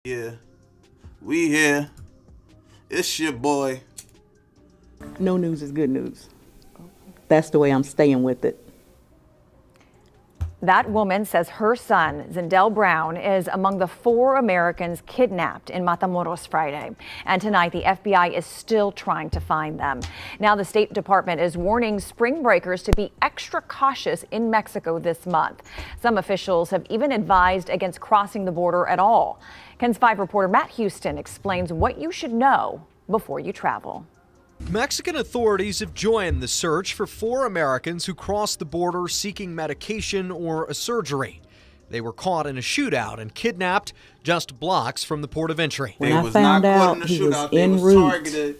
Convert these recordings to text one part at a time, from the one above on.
Yeah, we here. It's your boy. No news is good news. That's the way I'm staying with it. That woman says her son, Zindell Brown, is among the 4 Americans kidnapped in Matamoros Friday. And tonight, the FBI is still trying to find them. Now, the State Department is warning spring breakers to be extra cautious in Mexico this month. Some officials have even advised against crossing the border at all. KENS 5 reporter Matt Houston explains what you should know before you travel. Mexican authorities have joined the search for 4 Americans who crossed the border seeking medication or a surgery. They were caught in a shootout and kidnapped just blocks from the port of entry. When I found out he was en route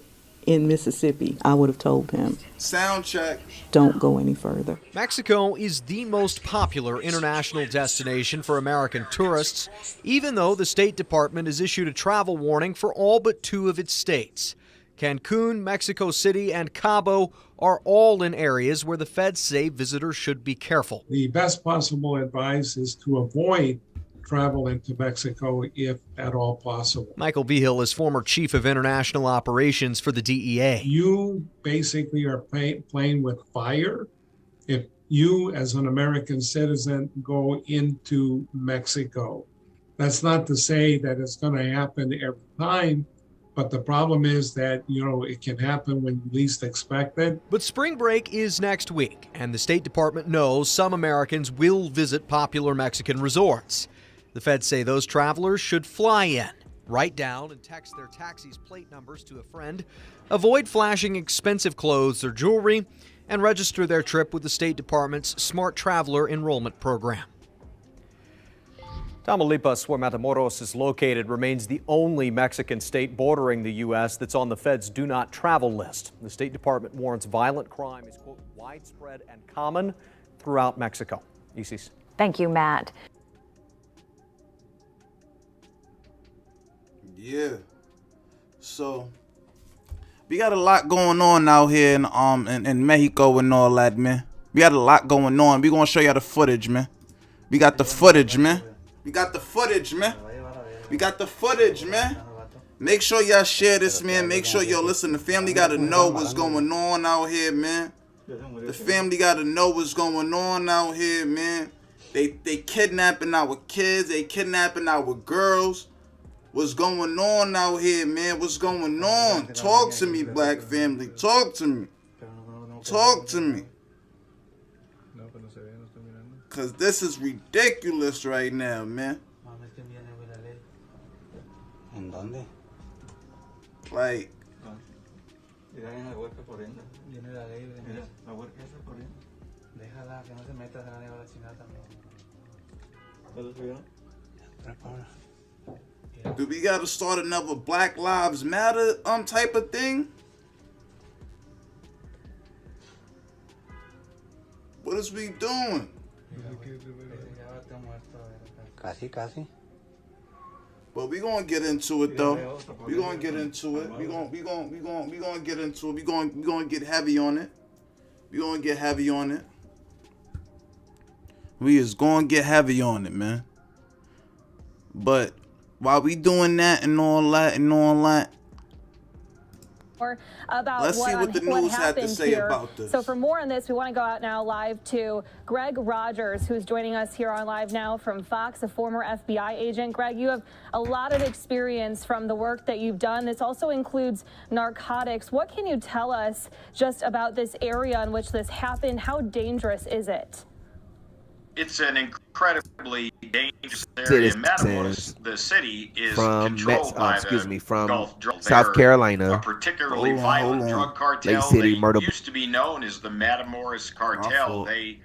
in Mississippi, I would have told him, sound check, don't go any further. Mexico is the most popular international destination for American tourists, even though the State Department has issued a travel warning for all but 2 of its states. Cancun, Mexico City, and Cabo are all in areas where the feds say visitors should be careful. The best possible advice is to avoid travel into Mexico if at all possible. Michael Vigil is former chief of international operations for the DEA. You basically are playing with fire if you, as an American citizen, go into Mexico. That's not to say that it's going to happen every time. But the problem is that, it can happen when you least expect it. But spring break is next week, and the State Department knows some Americans will visit popular Mexican resorts. The feds say those travelers should fly in, write down and text their taxi's plate numbers to a friend, avoid flashing expensive clothes or jewelry, and register their trip with the State Department's Smart Traveler Enrollment Program. Tamaulipas, where Matamoros is located, remains the only Mexican state bordering the U.S. that's on the Fed's do not travel list. The State Department warns violent crime is, quote, widespread and common throughout Mexico. Isis. Thank you, Matt. Yeah. So we got a lot going on out here in Mexico and all that, man. We got a lot going on. We gonna show y'all the footage, man. We got the footage, man. We got the footage, man. We got the footage, man. Make sure y'all share this, man. Make sure y'all listen. The family got to know what's going on out here, man. The family got to know what's going on out here, man. They kidnapping our kids. They kidnapping our girls. What's going on out here, man? What's going on? Talk to me, Black family. Talk to me. Talk to me. Cause this is ridiculous right now, man. Like, do we gotta start another Black Lives Matter type of thing? What is we doing? Casi. But we gonna get into it though. We gonna get into it. We gonna get into it. We gonna get heavy on it. We gonna get heavy on it. We is gonna get heavy on it, man. But while we doing that and all that, about let's see what the news had to say about this. So for more on this, we want to go out now live to Greg Rogers, who's joining us here on live now from Fox, a former FBI agent. Greg, you have a lot of experience from the work that you've done. This also includes narcotics. What can you tell us just about this area in which this happened? How dangerous is it? It's an incredibly dangerous area. Matamoros, the city, is controlled by the Gulf drug South Carolina. A particularly violent drug cartel. City, they used to be known as the Matamoros Cartel. They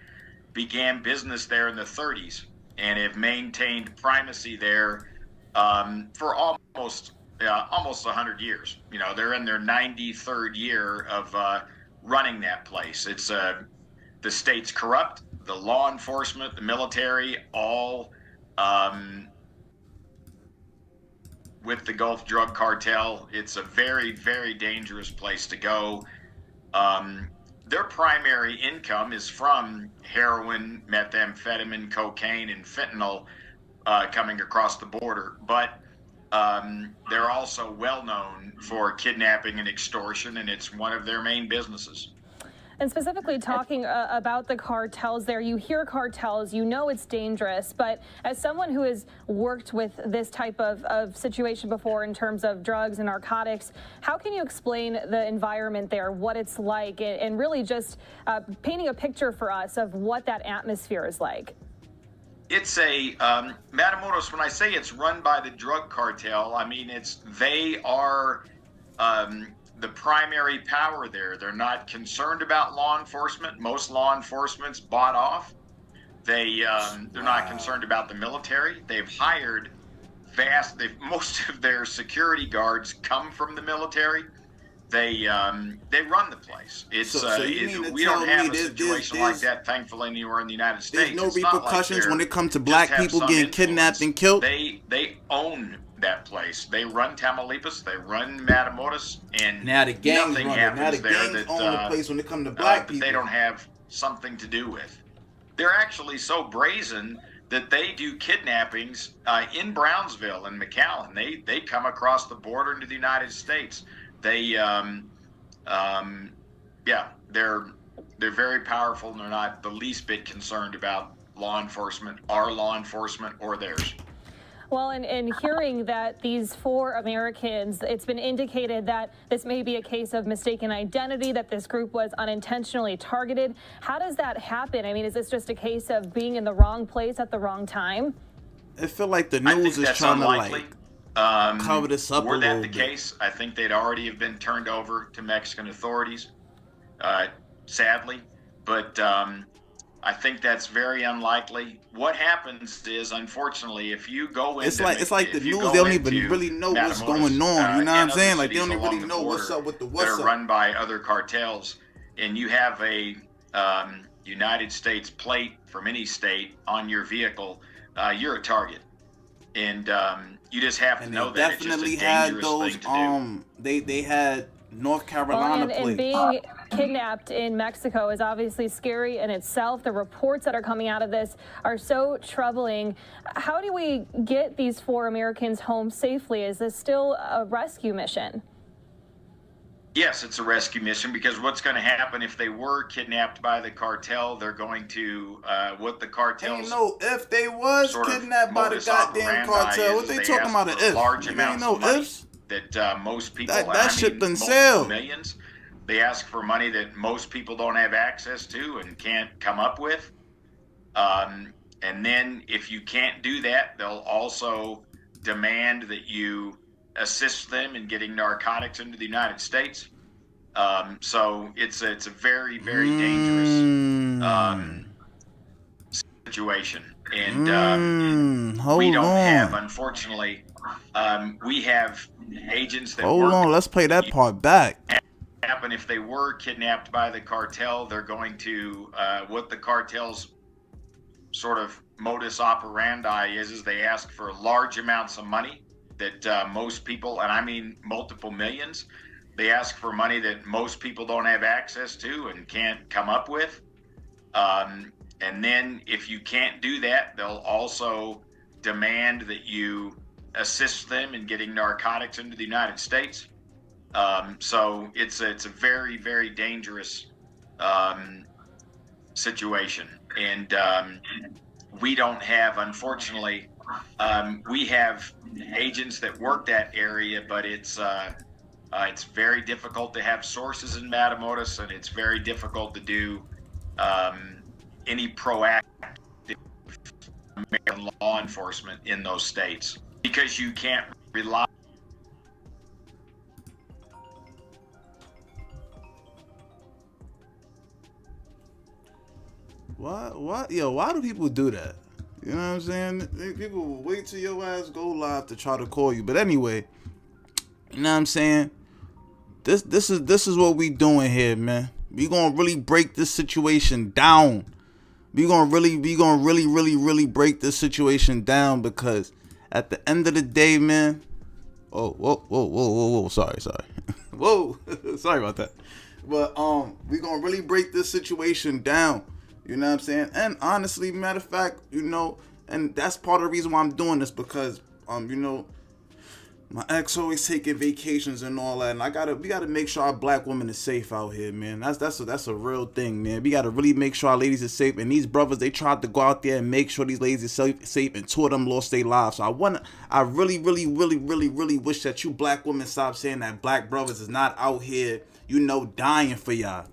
began business there in the 30s and have maintained primacy there for almost 100 years. They're in their 93rd year of running that place. It's the state's corrupt. The law enforcement, the military, all with the Gulf drug cartel. It's a very, very dangerous place to go. Their primary income is from heroin, methamphetamine, cocaine, and fentanyl coming across the border. But they're also well known for kidnapping and extortion, and it's one of their main businesses. And specifically talking about the cartels there, you hear cartels, you know it's dangerous, but as someone who has worked with this type of situation before in terms of drugs and narcotics, how can you explain the environment there, what it's like, and really just painting a picture for us of what that atmosphere is like? It's a, Matamoros, when I say it's run by the drug cartel, I mean, they are the primary power there. They're not concerned about law enforcement. Most law enforcement's bought off. They're not concerned about the military. They've hired most of their security guards come from the military. They run the place. We don't have a situation like that, thankfully, anywhere in the United States. There's no repercussions when it comes to black people getting kidnapped and killed. They own that place. They run Tamaulipas, they run Matamoros, and now the gangs nothing run happens it. Now the there gangs own the place when it comes to black people. They don't have something to do with. They're actually so brazen that they do kidnappings in Brownsville and McAllen. They come across the border into the United States. They're very powerful, and they're not the least bit concerned about law enforcement, our law enforcement, or theirs. Well, and hearing that these 4 Americans, it's been indicated that this may be a case of mistaken identity, that this group was unintentionally targeted. How does that happen? I mean, is this just a case of being in the wrong place at the wrong time? I feel like the news is trying to cover this up a little bit. Were that the case, I think they'd already have been turned over to Mexican authorities, sadly. But I think that's very unlikely. What happens is, unfortunately, if you go into it's like the news, they don't even really know what's going on. You know what I'm saying? Like, they don't even really know what's up with the what's up. They're run by other cartels, and you have a United States plate from any state on your vehicle, you're a target. And you just have to know that it's just a dangerous thing to do. They had North Carolina plate. And being kidnapped in Mexico is obviously scary in itself. The reports that are coming out of this are so troubling. How do we get these 4 Americans home safely? Is this still a rescue mission? Yes, it's a rescue mission, because what's going to happen if they were kidnapped by the cartel, they're going to, what the cartels... Ain't no if they was kidnapped by the goddamn cartel. What they talking about an if? Large Ain't no ifs. That most people... That shit done sell. Millions. They ask for money that most people don't have access to and can't come up with. And then if you can't do that, they'll also demand that you assist them in getting narcotics into the United States. So it's a very, very dangerous situation. And we don't have, unfortunately, we have agents that Hold on, let's play that part back. Happen if they were kidnapped by the cartel, they're going to what the cartel's sort of modus operandi is they ask for large amounts of money that most people, and I mean multiple millions, they ask for money that most people don't have access to and can't come up with. And then if you can't do that, they'll also demand that you assist them in getting narcotics into the United States. So it's a very, very dangerous situation. And we don't have, unfortunately, we have agents that work that area, but it's very difficult to have sources in Matamoros, and it's very difficult to do any proactive American law enforcement in those states, because you can't rely. What? Yo, why do people do that? You know what I'm saying? People will wait till your ass go live to try to call you. But anyway, you know what I'm saying? This is what we doing here, man. We gonna really break this situation down. We gonna really break this situation down, because at the end of the day, man. Oh, whoa. Sorry. Whoa, sorry about that. But we gonna really break this situation down. You know what I'm saying? And honestly, matter of fact, you know, and that's part of the reason why I'm doing this, because you know, My ex always taking vacations and all that, and we gotta make sure our black women is safe out here, man. That's a real thing, man. We gotta really make sure our ladies are safe. And these brothers, they tried to go out there and make sure these ladies are safe, and two of them lost their lives. So I really wish that you black women stop saying that black brothers is not out here, you know, dying for y'all.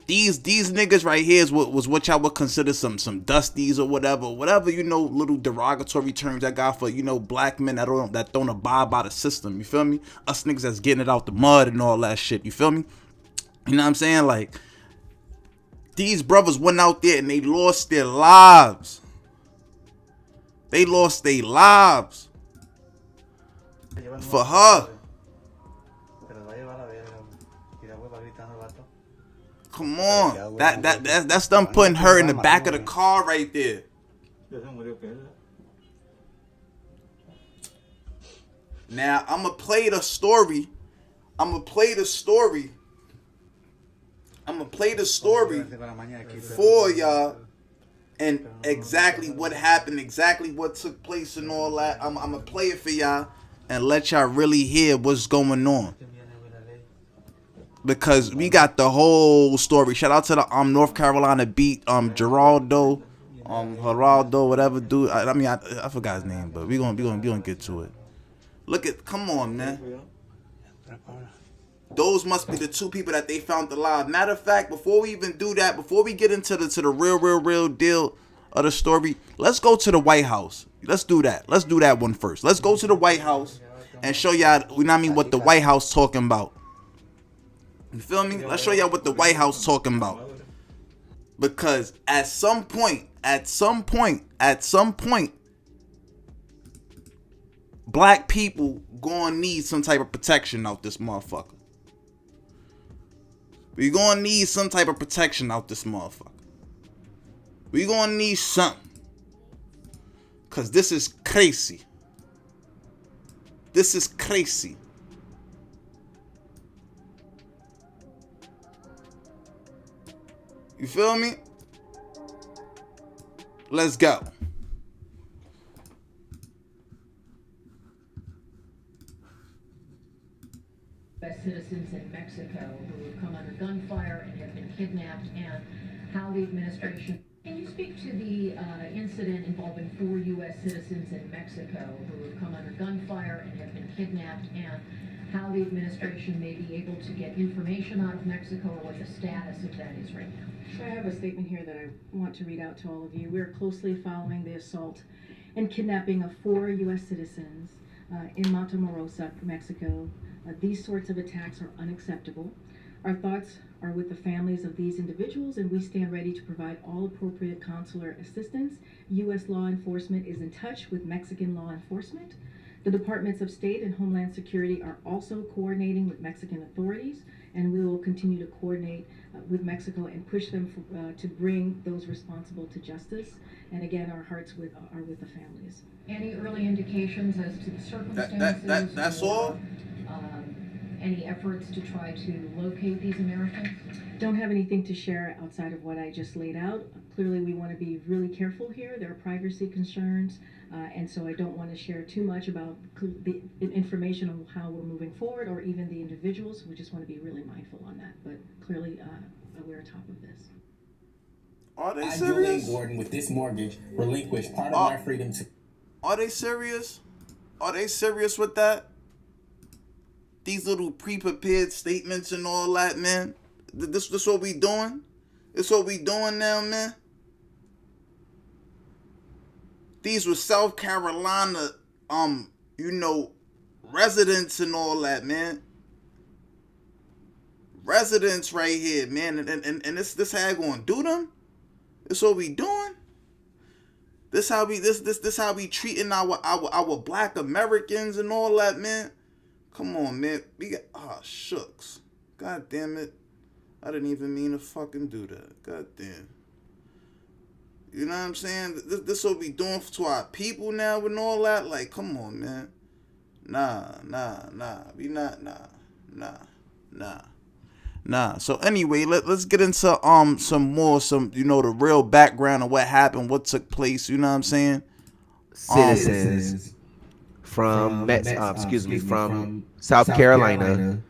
These niggas right here was what y'all would consider some dusties or whatever, you know, little derogatory terms I got for, you know, black men that don't abide by the system, you feel me? Us niggas that's getting it out the mud and all that shit, you feel me? You know what I'm saying? Like, these brothers went out there and they lost their lives. They lost their lives for her. Come on, that's them putting her in the back of the car right there. Now I'ma play the story for y'all, and exactly what happened, exactly what took place and all that. I'ma play it for y'all and let y'all really hear what's going on. Because we got the whole story. Shout out to the North Carolina beat, Geraldo, whatever dude. I forgot his name, but we gonna get to it. Come on, man. Those must be the two people that they found alive. Matter of fact, before we even do that, before we get into the real deal of the story, let's go to the White House. Let's do that. Let's do that one first. Let's go to the White House and show y'all, you know what I mean, what the White House talking about. You feel me? Let's show y'all what the White House talking about. Because at some point, black people gonna need some type of protection out this motherfucker. We gonna need some type of protection out this motherfucker. We gonna need something. Cause this is crazy. This is crazy. You feel me? Let's go. Citizens in Mexico who have come under gunfire and have been kidnapped, and how the administration... Can you speak to the incident involving 4 U.S. citizens in Mexico who have come under gunfire and have been kidnapped, and how the administration may be able to get information out of Mexico, or what the status of that is right now? So I have a statement here that I want to read out to all of you. We're closely following the assault and kidnapping of 4 U.S. citizens in Matamoros, Mexico. These sorts of attacks are unacceptable. Our thoughts are with the families of these individuals, and we stand ready to provide all appropriate consular assistance. U.S. law enforcement is in touch with Mexican law enforcement. The Departments of State and Homeland Security are also coordinating with Mexican authorities, and we will continue to coordinate with Mexico and push them to bring those responsible to justice. And again, our hearts are with the families. Any early indications as to the circumstances? That's all? Any efforts to try to locate these Americans? Don't have anything to share outside of what I just laid out. Clearly, we want to be really careful here. There are privacy concerns, and so I don't want to share too much about the information on how we're moving forward, or even the individuals. We just want to be really mindful on that. But clearly, we're on top of this. Are they serious? Gordon, with this mortgage, relinquish part of my freedom to... Are they serious? Are they serious with that? These little pre-prepared statements and all that, man. This what we doing? This what we doing now, man? These were South Carolina, you know, residents and all that, man. Residents right here, man. And this how gonna do them? This what we doing? This how we treating our black Americans and all that, man. Come on, man. We got shucks. God damn it. I didn't even mean to fucking do that. God damn. You know what I'm saying? This what we doing to our people now and all that? Like, come on, man. Nah. We not, nah. So anyway, let's get into some more, you know, the real background of what happened, what took place, you know what I'm saying? Citizens from from South Carolina,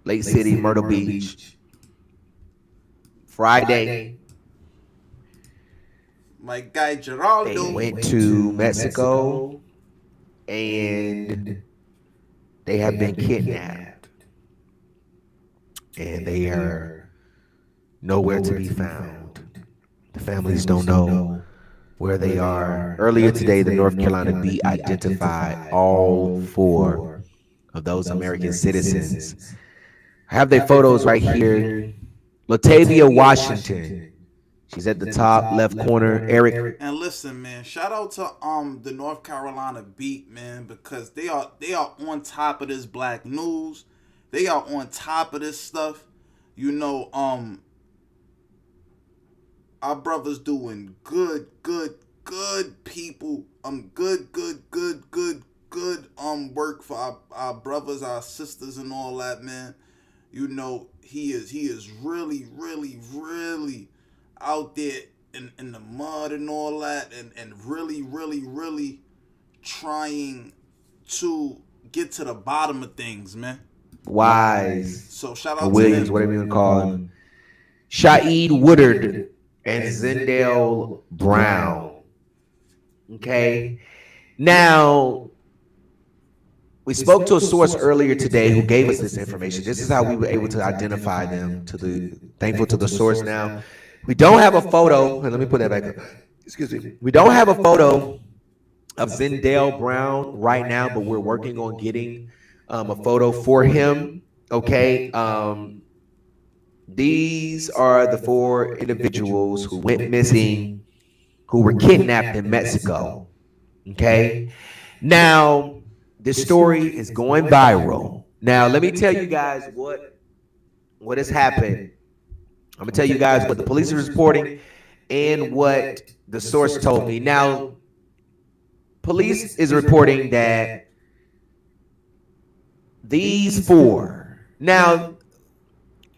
Lake City, Myrtle Beach. Friday, my guy Geraldo, they went to Mexico and they have been kidnapped. And they are nowhere to be found. The families don't know where they are. Earlier today, the North Carolina beat identified all 4 of those American citizens. I have their photos right here. Latavia Washington. She's at the top left corner. Eric. And listen, man, shout out to the North Carolina beat, man, because they are on top of this black news. They are on top of this stuff. You know, our brothers doing good people. Good work for our brothers, our sisters, and all that, man. You know, he is really out there in the mud and all that, and really trying to get to the bottom of things, man. Wise. So shout out Williams, to whatever you want to call him. Shaeed Woodard and Zendale Brown. Okay. Now, we spoke to a source earlier today who gave us this information. This is how we were able to identify them. Thankful to the source now. We don't have a photo. Let me put that back up. Excuse me. We don't have a photo of Zendale Brown right now, but we're working on getting a photo for him. Okay. These are the 4 individuals who went missing, who were kidnapped in Mexico. Okay. Now, this story is going viral. Now, let me tell you guys what has happened. I'm gonna tell you guys what the police are reporting and what the source told me. Now, police is reporting that these 4. Now,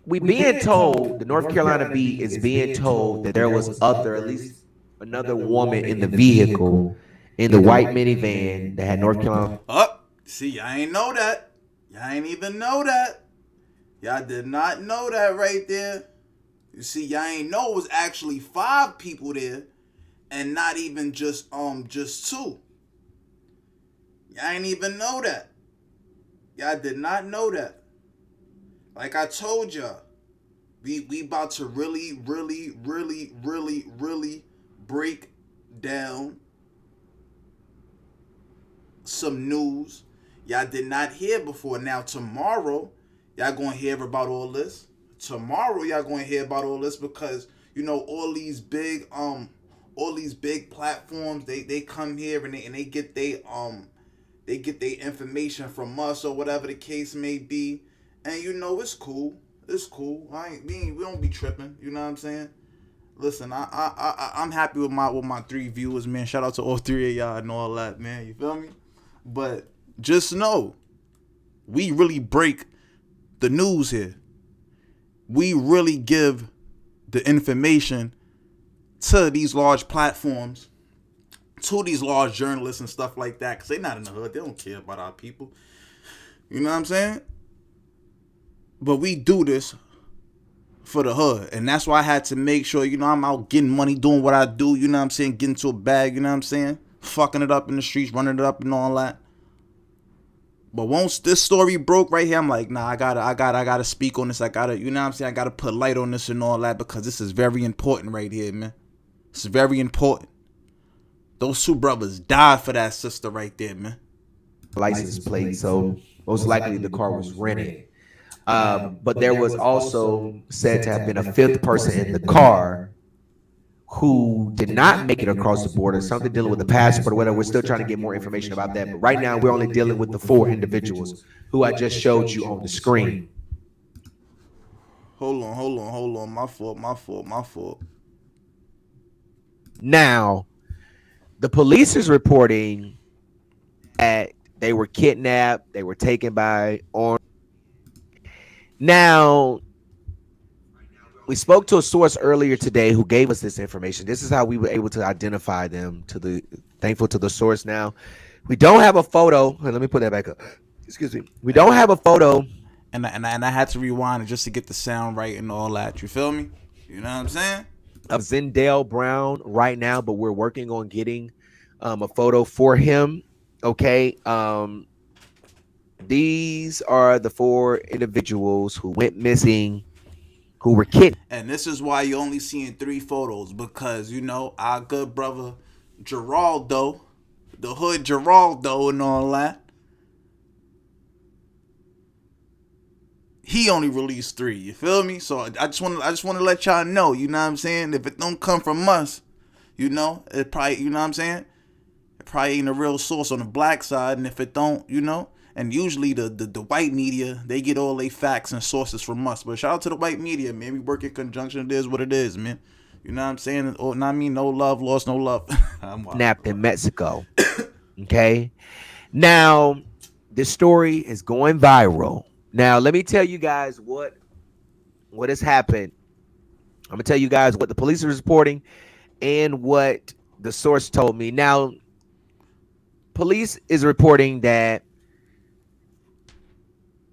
we being told, the North Carolina beat is being told that there was at least another woman in the vehicle, in the white minivan that had North Carolina. See, I ain't know that. Y'all ain't even know that. Y'all did not know that right there. You see, y'all ain't know it was actually 5 people there, and not even just 2. Y'all ain't even know that. Y'all did not know that. Like I told y'all, we about to really break down some news y'all did not hear before. Now tomorrow, y'all gonna hear about all this. Tomorrow, y'all gonna hear about all this because you know all these big platforms they come here and they get their information from us or whatever the case may be. And you know it's cool. It's cool. We don't be tripping. You know what I'm saying? Listen, I'm happy with my 3 viewers, man. Shout out to all 3 of y'all and all that, man. You feel me? But just know, we really break the news here. We really give the information to these large platforms, to these large journalists and stuff like that, because they're not in the hood. They don't care about our people. You know what I'm saying? But we do this for the hood. And that's why I had to make sure, you know, I'm out getting money, doing what I do, you know what I'm saying? Getting to a bag, you know what I'm saying? Fucking it up in the streets, running it up and all that. But once this story broke right here, I'm like, nah, I gotta speak on this. I gotta, you know what I'm saying? I gotta put light on this and all that because this is very important right here, man. This is very important. Those 2 brothers died for that sister right there, man. License plate, so most likely the car was rented. But there was also said to have been a 5th person in the car who did not make it across the border, something dealing with the passport or whatever. We're still trying to get more information about that. But right now, we're only dealing with the 4 individuals who I just showed you on the screen. Hold on. My fault. Now, the police is reporting that they were kidnapped. They were taken by armed. Now, we spoke to a source earlier today who gave us this information. This is how we were able to identify them. Thankful to the source now. We don't have a photo. Let me put that back up. Excuse me. We don't have a photo. And I had to rewind it just to get the sound right and all that. You feel me? You know what I'm saying? Of Zendale Brown right now, but we're working on getting a photo for him. Okay. These are the 4 individuals who went missing, who were kidnapped. And this is why you're only seeing 3 photos, because, you know, our good brother Geraldo, the hood Geraldo and all that, he only released 3. You feel me? So I just want to let y'all know, you know what I'm saying? If it don't come from us, you know, it probably, you know what I'm saying? It probably ain't a real source on the black side, and if it don't, you know, and usually the white media, they get all their facts and sources from us. But shout out to the white media, man. We work in conjunction. It is what it is, man. You know what I'm saying? Or I mean, no love, lost, no love. Kidnapped in Mexico. Okay. Now, this story is going viral. Now, let me tell you guys what has happened. I'm going to tell you guys what the police are reporting and what the source told me. Now, police is reporting that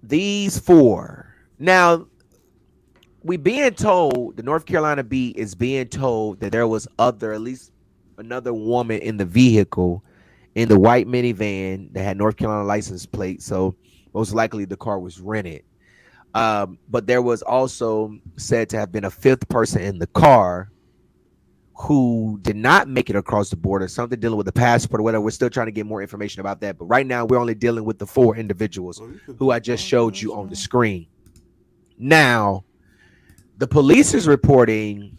these 4. Now, we being told, the North Carolina beat is being told that there was at least another woman in the vehicle, in the white minivan that had North Carolina license plate. So most likely the car was rented. But there was also said to have been a 5th person in the car who did not make it across the border, something dealing with the passport or whatever. We're still trying to get more information about that. But right now, we're only dealing with the 4 individuals who I just showed you on the screen. Now, the police is reporting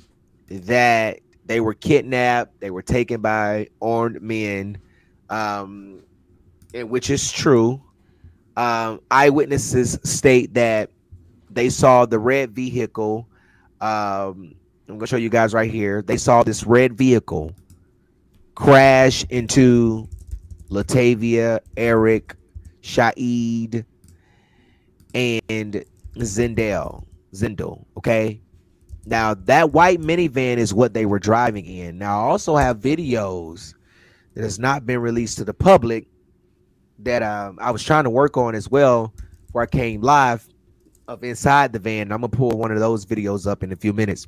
that they were kidnapped. They were taken by armed men, and which is true. Eyewitnesses state that they saw the red vehicle. I'm going to show you guys right here. They saw this red vehicle crash into Latavia, Eric, Shaid, and Zendale. Okay. Now, that white minivan is what they were driving in. Now, I also have videos that has not been released to the public that I was trying to work on as well before I came live of inside the van. I'm going to pull one of those videos up in a few minutes.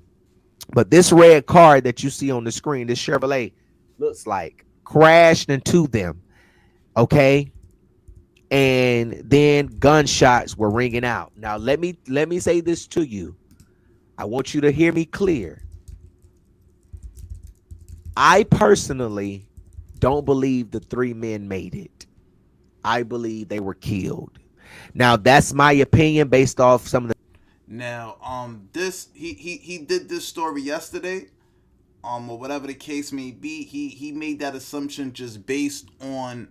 But this red car that you see on the screen, this Chevrolet, looks like crashed into them. Okay. And then gunshots were ringing out. Now, let me say this to you. I want you to hear me clear. I personally don't believe the 3 men made it. I believe they were killed. Now, that's my opinion based off some of the. Now, this he did this story yesterday, or whatever the case may be. He made that assumption just based on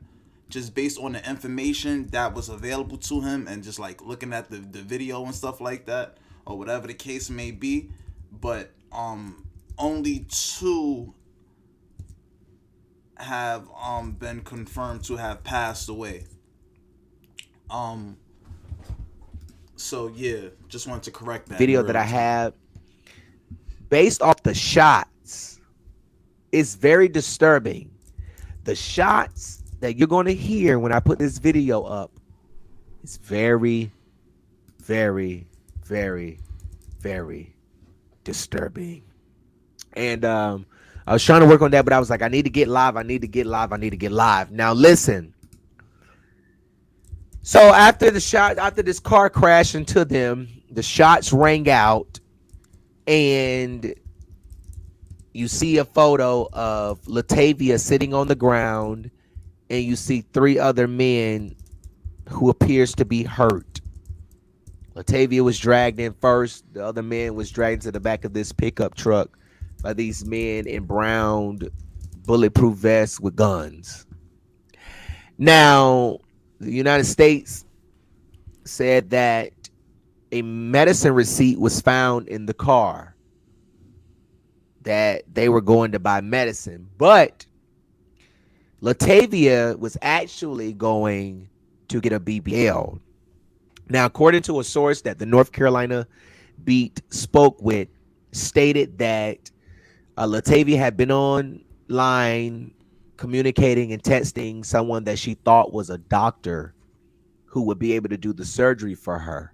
the information that was available to him, and just like looking at the video and stuff like that, or whatever the case may be. But only 2 have been confirmed to have passed away. So yeah, just wanted to correct that video that I have based off the shots. It's very disturbing. The shots that you're going to hear when I put this video up is very, very, very, very disturbing. And I was trying to work on that, but I was like, I need to get live. Now listen. So after this car crashed into them, the shots rang out, and you see a photo of Latavia sitting on the ground, and you see 3 other men who appears to be hurt. Latavia was dragged in first. The other man was dragged to the back of this pickup truck by these men in brown bulletproof vests with guns. Now, the United States said that a medicine receipt was found in the car, that they were going to buy medicine, but Latavia was actually going to get a BBL. Now, according to a source that the North Carolina beat spoke with, stated that Latavia had been online communicating and texting someone that she thought was a doctor who would be able to do the surgery for her.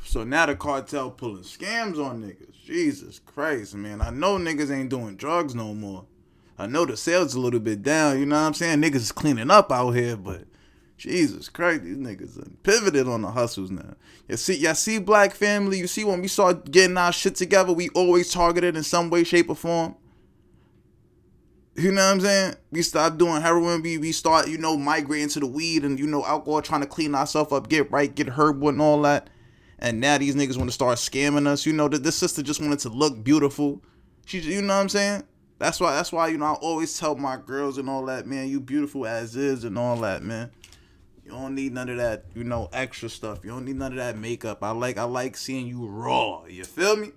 So now the cartel pulling scams on niggas. Jesus Christ, man. I know niggas ain't doing drugs no more. I know the sales a little bit down, you know what I'm saying? Niggas is cleaning up out here, but Jesus Christ, these niggas are pivoted on the hustles now. Y'all see Black family? You see when we start getting our shit together, we always targeted in some way, shape, or form. You know what I'm saying? We stop doing heroin, we start, migrating to the weed and, alcohol, trying to clean ourselves up, get right, get herbal and all that. And now these niggas want to start scamming us. This sister just wanted to look beautiful. She, you know what I'm saying? That's why, I always tell my girls and all that, man, you beautiful as is and all that, man. You don't need none of that, extra stuff. You don't need none of that makeup. I like seeing you raw. You feel me?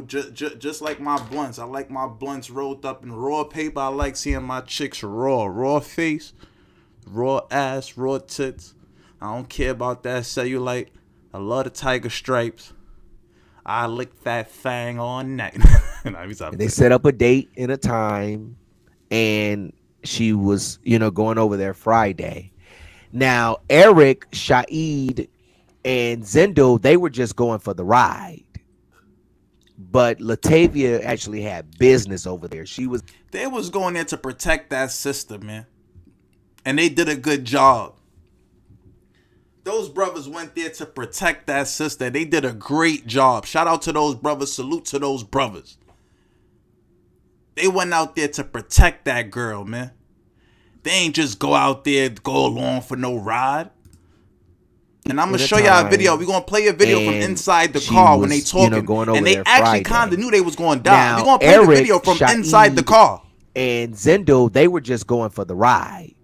Just like my blunts. I like my blunts rolled up in raw paper. I like seeing my chicks raw. Raw face, raw ass, raw tits. I don't care about that cellulite. I love the tiger stripes. I lick that thing all night. They set up a date and a time, and she was, going over there Friday. Now, Eric, Shaid, and Zendo, they were just going for the ride. But Latavia actually had business over there. They was going there to protect that sister, man. And they did a good job. Those brothers went there to protect that sister. They did a great job. Shout out to those brothers. Salute to those brothers. They went out there to protect that girl, man. They ain't just go out there, go along for no ride. And I'm going to show y'all a video. We're going to play a video from inside the car when they talking. And they actually kind of knew they was going to die. We're going to play the video from inside the car. And Zendo, they were just going for the ride.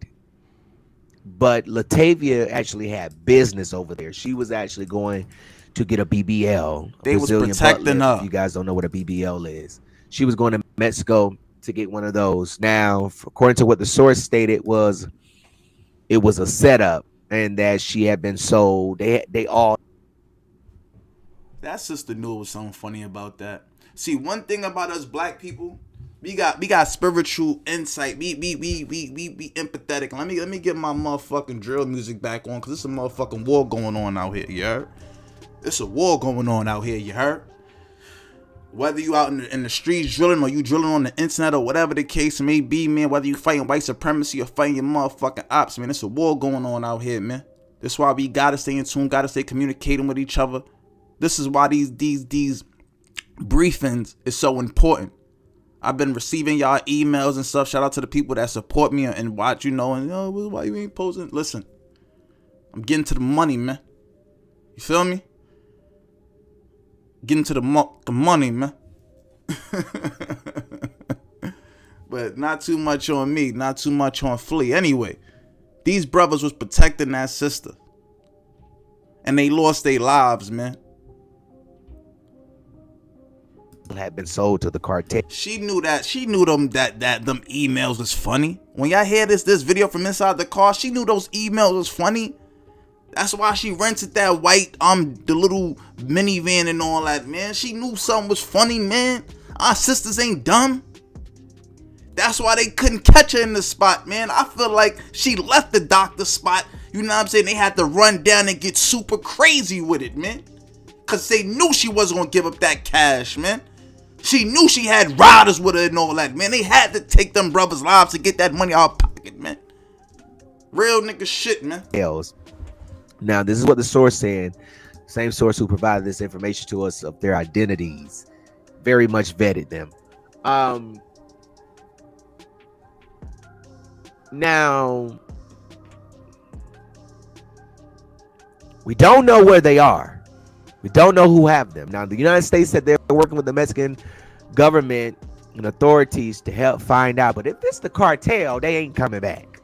But Latavia actually had business over there. She was actually going to get a BBL. They was protecting her. If you guys don't know what a BBL is. She was going to Mexico to get one of those. Now, according to what the source stated, it was a setup, and that she had been sold. They all. That sister knew it was something funny about that. See, one thing about us Black people, we got spiritual insight. We empathetic. Let me get my motherfucking drill music back on, because it's a motherfucking war going on out here. You heard? It's a war going on out here. You heard? Whether you out in the streets drilling or you drilling on the internet or whatever the case may be, man, whether you fighting white supremacy or fighting your motherfucking ops, man, it's a war going on out here, man. That's why we gotta stay in tune, gotta stay communicating with each other. This is why these briefings is so important. I've been receiving y'all emails and stuff. Shout out to the people that support me and watch, and why you ain't posting? Listen, I'm getting to the money, man. You feel me? Getting to the money, man. But not too much on me, not too much on Flea. Anyway, these brothers was protecting that sister, and they lost their lives, man. Had been sold to the cartel. She knew that them emails was funny. When y'all hear this video from inside the car, she knew those emails was funny. That's why she rented that white the little minivan and all that, man. She knew something was funny, man. Our sisters ain't dumb. That's why they couldn't catch her in the spot, man. I feel like she left the doctor spot. You know what I'm saying? They had to run down and get super crazy with it, man. Cause they knew she wasn't gonna give up that cash, man. She knew she had riders with her and all that, man. They had to take them brothers' lives to get that money out of pocket, man. Real nigga shit, man. Now, this is what the source said. Same source who provided this information to us of their identities. Very much vetted them. Now, we don't know where they are. We don't know who have them. Now, the United States said they're working with the Mexican government and authorities to help find out. But if it's the cartel, they ain't coming back.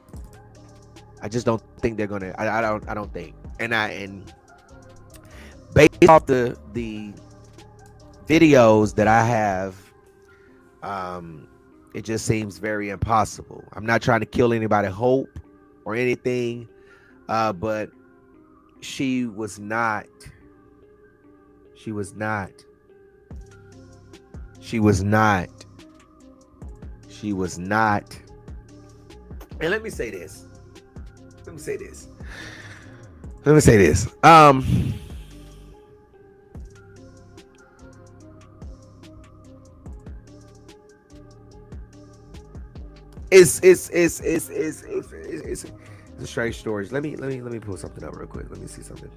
I just don't think they're gonna. I don't think. And based off the videos that I have, it just seems very impossible. I'm not trying to kill anybody's hope or anything, but she was not. She was not She was not. And let me say this. Let me say this. It's a strange story. Let me pull something up real quick. Let me see something.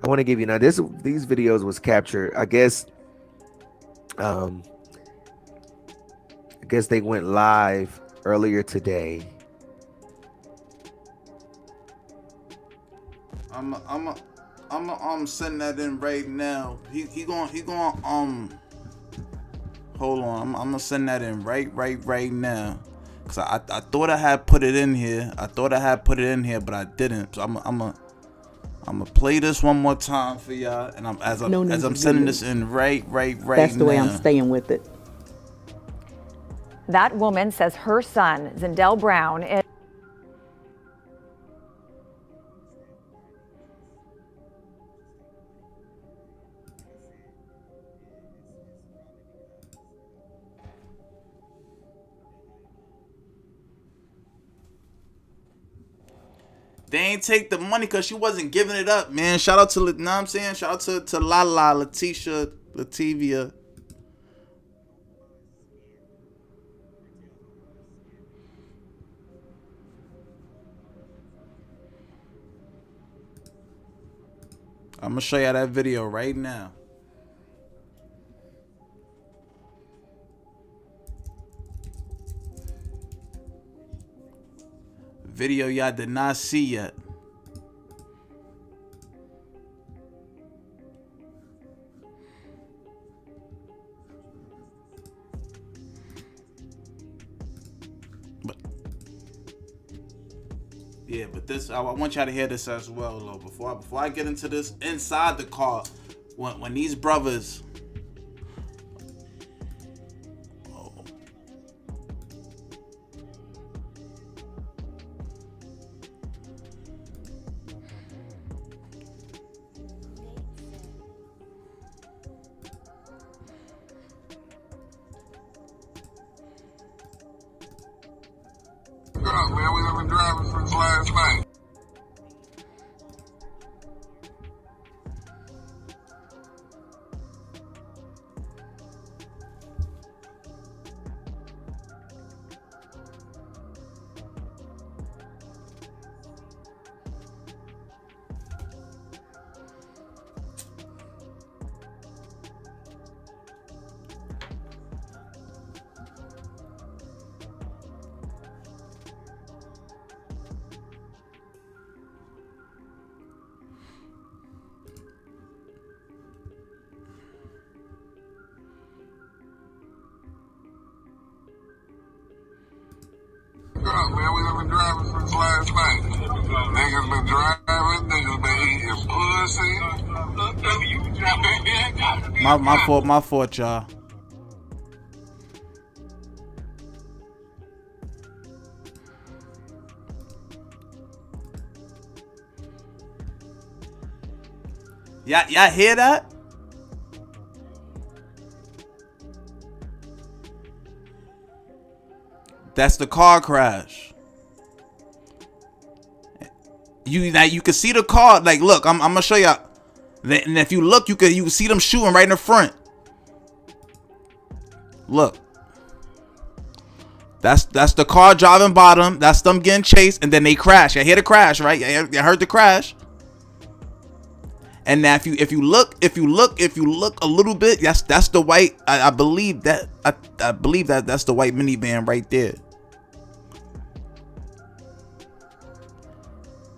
I want to give you now. These videos was captured. I guess they went live earlier today. I'm sending that in right now. He going hold on. I'm gonna send that in right now. Cause I thought I had put it in here. But I didn't. So I'm gonna play this one more time for y'all. And as I'm sending this in right That's the way I'm staying with it. That woman says her son, Zindell Brown, is They ain't take the money because she wasn't giving it up, man. Shout out to, you know what I'm saying? Shout out to Lativia. I'm gonna show y'all that video right now. Video y'all did not see yet. But this, I want y'all to hear this as well, though. Before I get into this, inside the car, when these brothers. Man, we been driving since last night. Man, we been driving since last night. Niggas been driving, niggas been eating pussy. My fault, y'all. Y'all hear that? That's the car crash. You can see the car. Like, look, I'm gonna show y'all. And if you look, you can see them shooting right in the front. Look. That's the car driving by them. That's them getting chased, and then they crash. You hear the crash, right? You heard the crash. And now if you look a little bit, that's the white. I believe that that's the white minivan right there.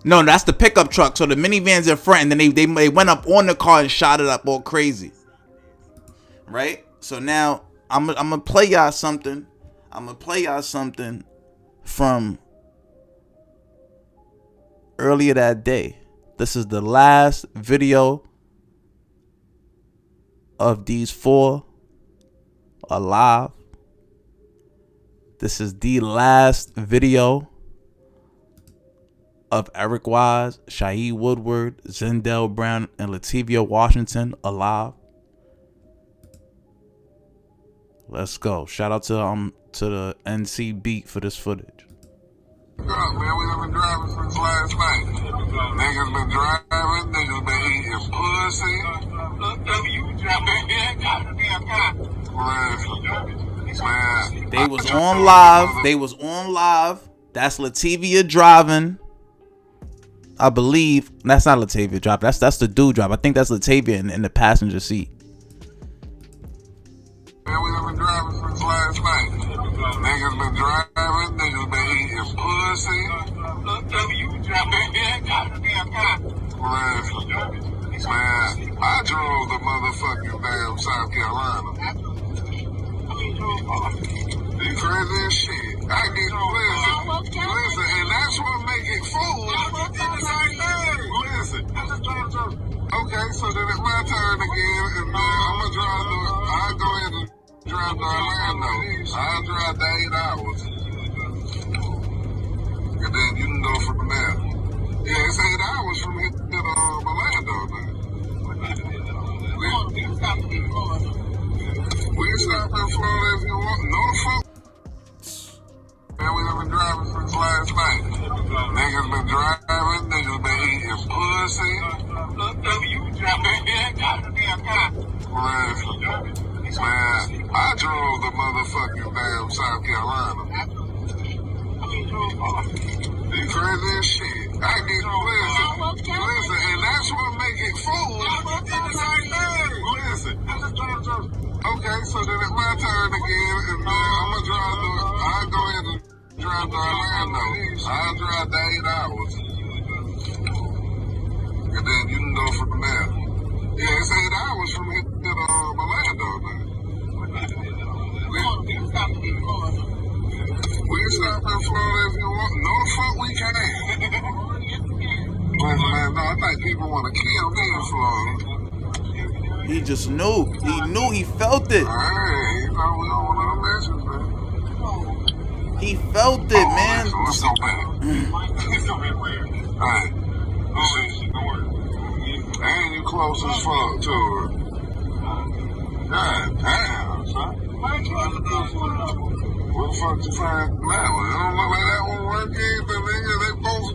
No, that's the pickup truck. So the minivan's in front, and then they went up on the car and shot it up all crazy. Right? So now I'm gonna play y'all something. From earlier that day. This is the last video of these four alive. This is the last video of Eric Wise, Shaheed Woodward, Zindell Brown, and Lativia Washington alive. Let's go. Shout out to the NC Beat for this footage. Man, we done been driving since last night. Niggas been driving, niggas been eating pussy. Man, they was on live. They was on live. That's Latavia driving. I believe that's not Latavia driving. That's the dude driving. I think that's Latavia in the passenger seat. Man, we done been driving since last night. Niggas been driving, niggas been eating pussy. Man, I drove the motherfucking damn South Carolina. You crazy as shit. I need to listen, and that's what make it fool. Listen. Okay, so then it's my turn again, and then I'll go ahead and drive to Orlando. I'll drive to 8 hours. And then you can go from there. Yeah, it's 8 hours from here to Orlando, man. We can stop in Florida if you want. No fuck. Man, we done been driving since last night. Niggas been driving, niggas been eating pussy. Man, I drove the motherfucking damn South Carolina. You crazy as shit. I need to listen, and that's what make it fool. Listen. Okay, so then it's my turn again, and then I'll go ahead and drive to Orlando. I'll drive to 8 hours. And then you can go from there. Yeah, it's 8 hours from here to Orlando, man. We can stop in Florida if you want. No, the fuck we can't. Man, no, I think people want to kill me in Florida. He just knew. He knew. He felt it. Hey, you know, we don't want to mention, man. He felt it, man. Listen, let's go back. Hey, and you close as fuck to her. God damn, son. What the fuck you find now? It don't look like that one work either, nigga. They both.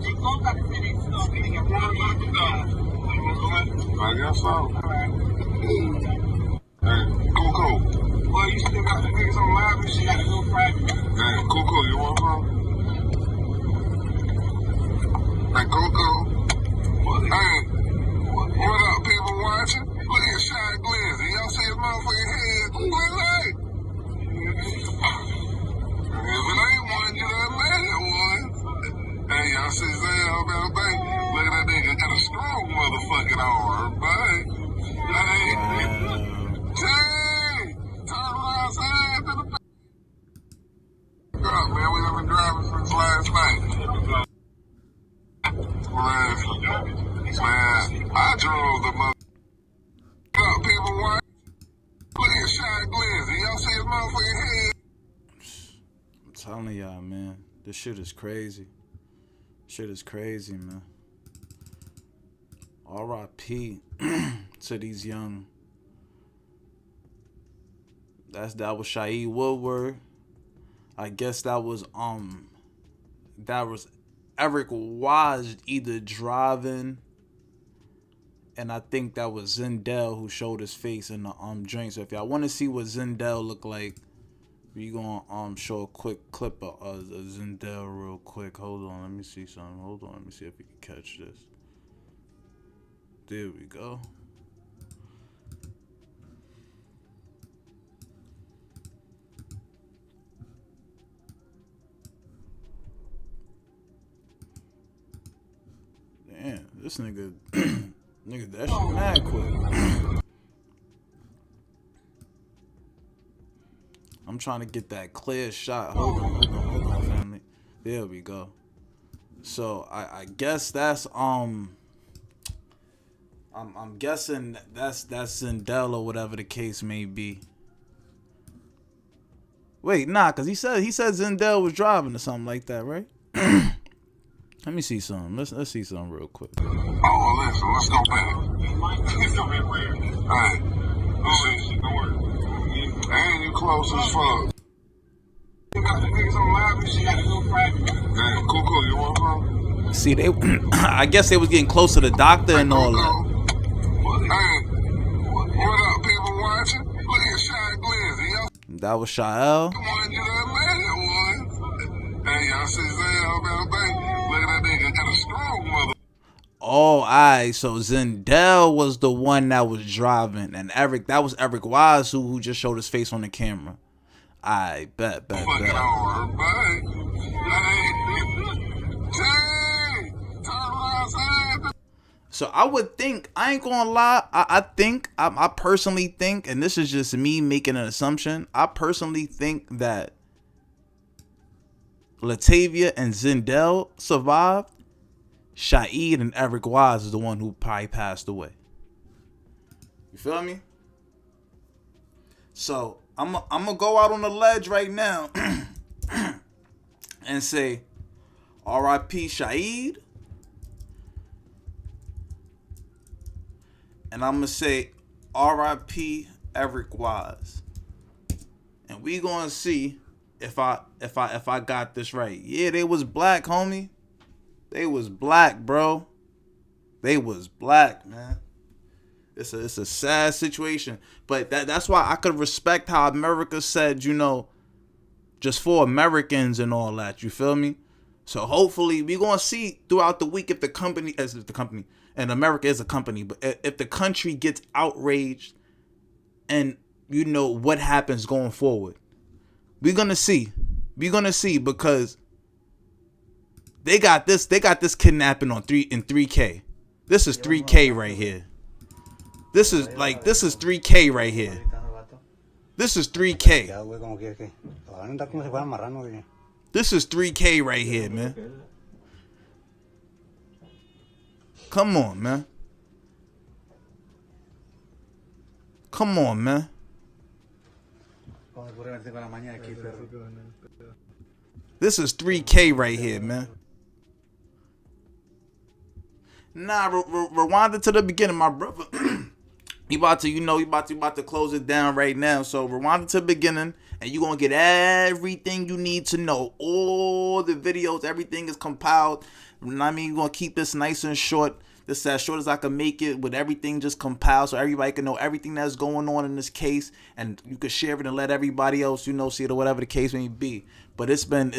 I guess so. Hey, Coco. Well, you still got the niggas on live and shit. Gotta go private. Hey, Coco, you want some? Hey, Coco. Hey, what up, people watching? Look at Shy Glizzy. Y'all see his motherfucking head? Who is that? If it ain't one, you done made it one. Hey, y'all see Zay up there, baby? Look at that nigga, got a strong motherfucking arm, baby. Hey, Jay, turn around, side to the back. Man, we done been driving since last night. Man, I drove the mother. What up, people watching? Look at Shy Glizzy. Y'all see his motherfucking head? I'm telling y'all, man. This shit is crazy. Shit is crazy, man. R.I.P. to these young. That was Shaeed Woodward. I guess that was Eric Waj either driving, and I think that was Zendel who showed his face in the joint. So if y'all want to see what Zendel look like, we gonna show a quick clip of Zendel real quick. Hold on, let me see something. Hold on, let me see if we can catch this. There we go. Damn, this nigga, that shit mad quick. I'm trying to get that clear shot. Hold on, family. There we go. So I guess that's I'm guessing that's Zendel or whatever the case may be. Wait, nah, cause he said Zendel was driving or something like that, right? Let me see something. Let's see something real quick. Oh, well, listen, let's go back. Hey, And you close as fuck. You got the niggas on live and shit. Gotta go private. Hey, cool, you want some? See, they, I guess they was getting close to the doctor and all that. Hey, what up, people watching? Look at Shy Glizzy, yo. That was Shael. Come on, you that man, one. Hey, y'all see Zell, man, look at that nigga, got a strong mother. Oh, alright. So Zendel was the one that was driving, and that was Eric Wise who just showed his face on the camera. I bet. So I would think, I ain't gonna lie, I personally think, and this is just me making an assumption, I personally think that Latavia and Zendel survived. Shaeed and Eric Wise is the one who probably passed away. You feel me? So I'm gonna go out on the ledge right now and say R.I.P. Shaeed, and I'm gonna say R.I.P. Eric Wise, and we gonna see if I got this right. Yeah, they was black, homie. They was black, bro. They was black, man. It's a sad situation, but that's why I could respect how America said, you know, just for Americans and all that. You feel me? So hopefully we gonna see throughout the week if the company, and America is a company, but if the country gets outraged, and you know what happens going forward, we're gonna see. We're gonna see, because they got this kidnapping in 3K. This is 3K right here. This is 3K right here. This is 3K. This is 3K right here, man. Come on, man. Come on, man. This is 3K right here, man. Nah, rewind it to the beginning, my brother. You about to close it down right now. So rewind it to the beginning, and you gonna get everything you need to know. All the videos, everything is compiled. I mean, you're gonna keep this nice and short. This as short as I can make it, with everything just compiled, so everybody can know everything that's going on in this case, and you can share it and let everybody else, you know, see it, or whatever the case may be. But it's been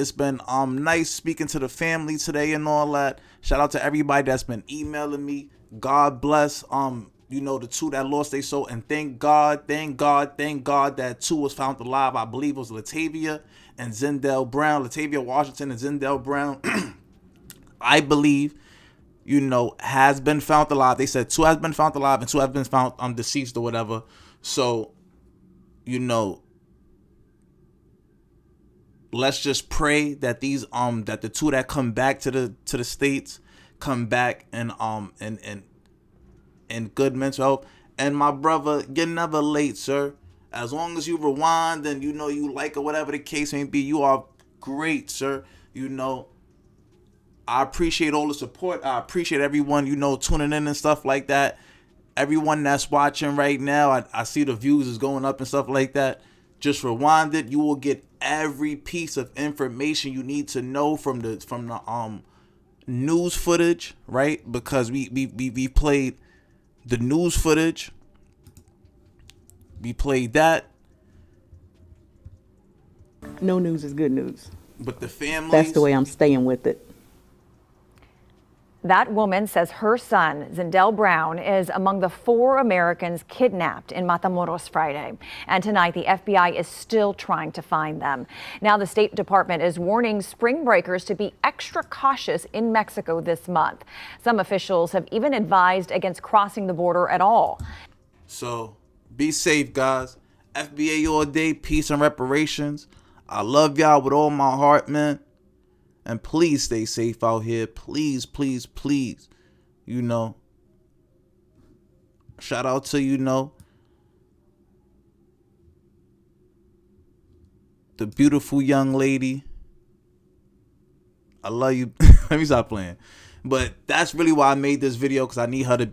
nice speaking to the family today and all that. Shout out to everybody that's been emailing me. God bless you know, the two that lost their soul, and thank God that two was found alive. I believe it was Latavia and Zendel Brown, Latavia Washington and Zendel Brown. I believe, you know, has been found alive. They said two has been found alive and two have been found deceased or whatever. So, you know, let's just pray that these that the two that come back to the States come back and good mental health. And my brother, you're never late, sir. As long as you rewind and you know you like or whatever the case may be, you are great, sir. You know, I appreciate all the support. I appreciate everyone, you know, tuning in and stuff like that. Everyone that's watching right now, I see the views is going up and stuff like that. Just rewind it. You will get every piece of information you need to know from the news footage, right? Because we played the news footage. We played that. No news is good news. But the families, that's the way I'm staying with it. That woman says her son, Zendel Brown, is among the 4 Americans kidnapped in Matamoros Friday. And tonight, the FBI is still trying to find them. Now, the State Department is warning spring breakers to be extra cautious in Mexico this month. Some officials have even advised against crossing the border at all. So be safe, guys. FBA all day, peace and reparations. I love y'all with all my heart, man. And please stay safe out here. Please, please, please. You know, shout out to, you know, the beautiful young lady. I love you. Let me stop playing. But that's really why I made this video, because I need her to be